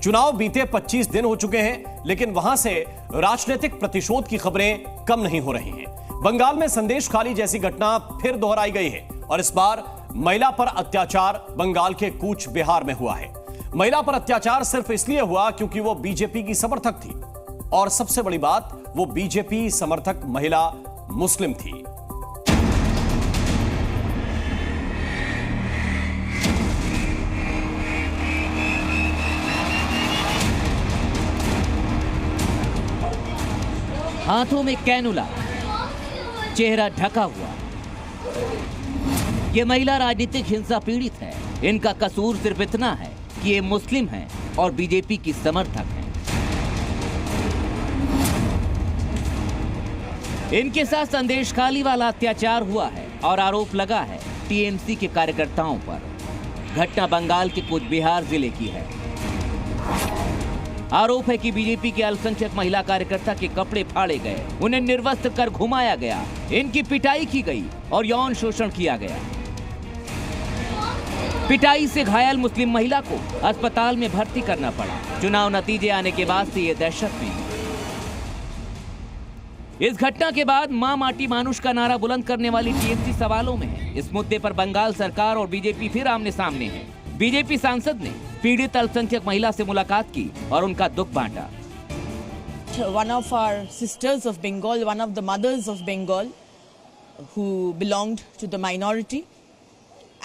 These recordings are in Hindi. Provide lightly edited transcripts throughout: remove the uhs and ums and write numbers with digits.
चुनाव बीते 25 दिन हो चुके हैं, लेकिन वहां से राजनीतिक प्रतिशोध की खबरें कम नहीं हो रही हैं। बंगाल में संदेशखाली जैसी घटना फिर दोहराई गई है और इस बार महिला पर अत्याचार बंगाल के कूच बिहार में हुआ है। महिला पर अत्याचार सिर्फ इसलिए हुआ क्योंकि वो बीजेपी की समर्थक थी और सबसे बड़ी बात, वो बीजेपी समर्थक महिला मुस्लिम थी। हाथों में कैनुला, चेहरा ढका हुआ। ये महिला राजनीतिक हिंसा पीड़ित है। इनका कसूर सिर्फ इतना है कि ये मुस्लिम हैं और बीजेपी की समर्थक हैं। इनके साथ संदेशखाली वाला अत्याचार हुआ है और आरोप लगा है टीएमसी के कार्यकर्ताओं पर। घटना बंगाल के कूच बिहार जिले की है। आरोप है कि बीजेपी के अल्पसंख्यक महिला कार्यकर्ता के कपड़े फाड़े गए, उन्हें निर्वस्त्र कर घुमाया गया, इनकी पिटाई की गई और यौन शोषण किया गया। पिटाई से घायल मुस्लिम महिला को अस्पताल में भर्ती करना पड़ा। चुनाव नतीजे आने के बाद से ये दहशत में। इस घटना के बाद मां माटी मानुष का नारा बुलंद करने वाली टीएमसी सवालों में है। इस मुद्दे पर बंगाल सरकार और बीजेपी फिर आमने सामने है। बीजेपी सांसद ने पीड़ित अल्पसंख्यक महिला से मुलाकात की और उनका दुख बांटा। One of our sisters of Bengal, one of the mothers of Bengal, who belonged to the minority,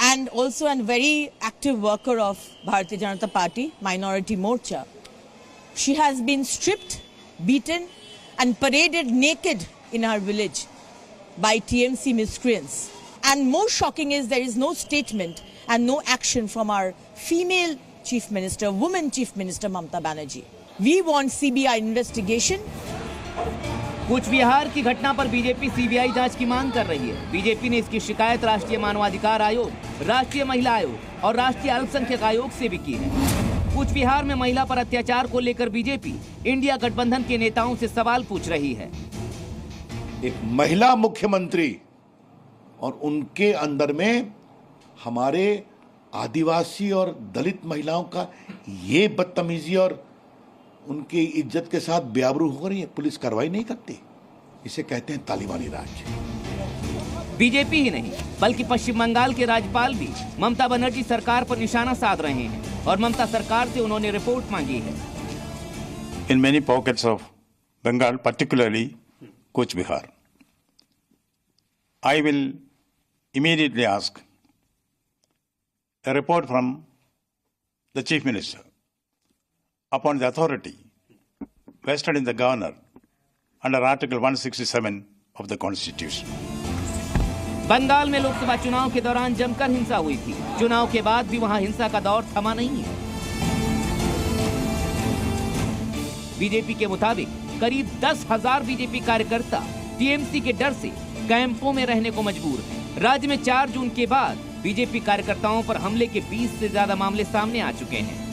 and also a very active worker of Bharatiya Janata Party, Minority Morcha. She has been stripped, beaten, and paraded naked in her village by TMC miscreants. And more shocking is there is no statement and no action from our female Chief Minister, woman Chief Minister Mamata Banerjee. We want CBI investigation. Cooch Behar की घटना पर बीजेपी सीबीआई जांच की मांग कर रही है। बीजेपी ने इसकी शिकायत राष्ट्रीय मानवाधिकार आयोग, राष्ट्रीय महिला आयोग और राष्ट्रीय अल्पसंख्यक आयोग से भी की है। कूच बिहार में महिला पर अत्याचार को लेकर बीजेपी इंडिया गठबंधन के नेताओं से सवाल पूछ रही है। एक महिला मुख्यमंत्री और उनके अंदर में हमारे आदिवासी और दलित महिलाओं का ये बदतमीजी और उनकी इज्जत के साथ बेआबरू हो रही है, पुलिस कार्रवाई नहीं करती। इसे कहते हैं तालिबानी राज। बीजेपी ही नहीं बल्कि पश्चिम बंगाल के राज्यपाल भी ममता बनर्जी सरकार पर निशाना साध रहे हैं और ममता सरकार से उन्होंने रिपोर्ट मांगी है। In many pockets of Bengal, particularly Cooch Behar, I will immediately ask a report from the Chief Minister upon the authority vested in the Governor under Article 167 of the Constitution. Bengal में लोकसभा चुनाव के दौरान जमकर हिंसा हुई थी। चुनाव के बाद भी वहां हिंसा का दौर थमा नहीं है। बीजेपी के मुताबिक करीब 10,000 बीजेपी कार्यकर्ता टीएमसी के डर से कैंपों में रहने को मजबूर हैं। राज्य में 4 जून के बाद बीजेपी कार्यकर्ताओं पर हमले के 20 से ज्यादा मामले सामने आ चुके हैं।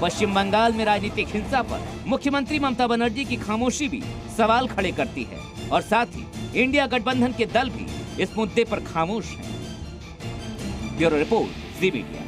पश्चिम बंगाल में राजनीतिक हिंसा पर मुख्यमंत्री ममता बनर्जी की खामोशी भी सवाल खड़े करती है और साथ ही इंडिया गठबंधन के दल भी इस मुद्दे पर खामोश हैं। ब्यूरो रिपोर्ट, जी मीडिया।